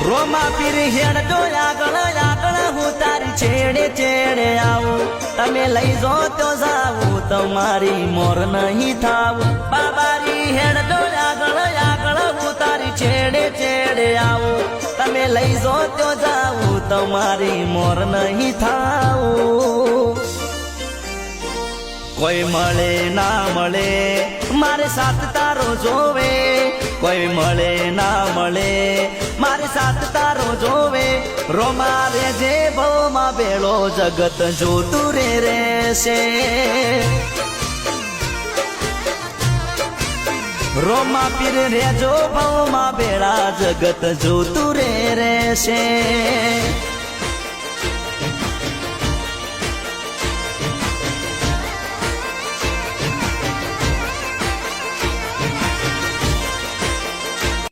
રોમા પીર હેડજો આગળ આગળ હું તારી છેડે છેડે આવું તમે લઈ જો તો જાવું તમારી મોર નહીં થાવું બાબારી હેડજો આગળ આગળ હું તારી છેડે છેડે આવું તમે લઈ જો તો જાવું તમારી મોર નહીં થાવું કોઈ મળે ના મળે મારે સાથ તારો જોવે કોઈ મળે ના મળે મારે સાથ તારો જોવે રોમા રે જે ભવમાં બેળો જગત જોતું રે રહેશે રોમા પીર રેજો ભવમાં બેળા જગત જોતું રે રહેશે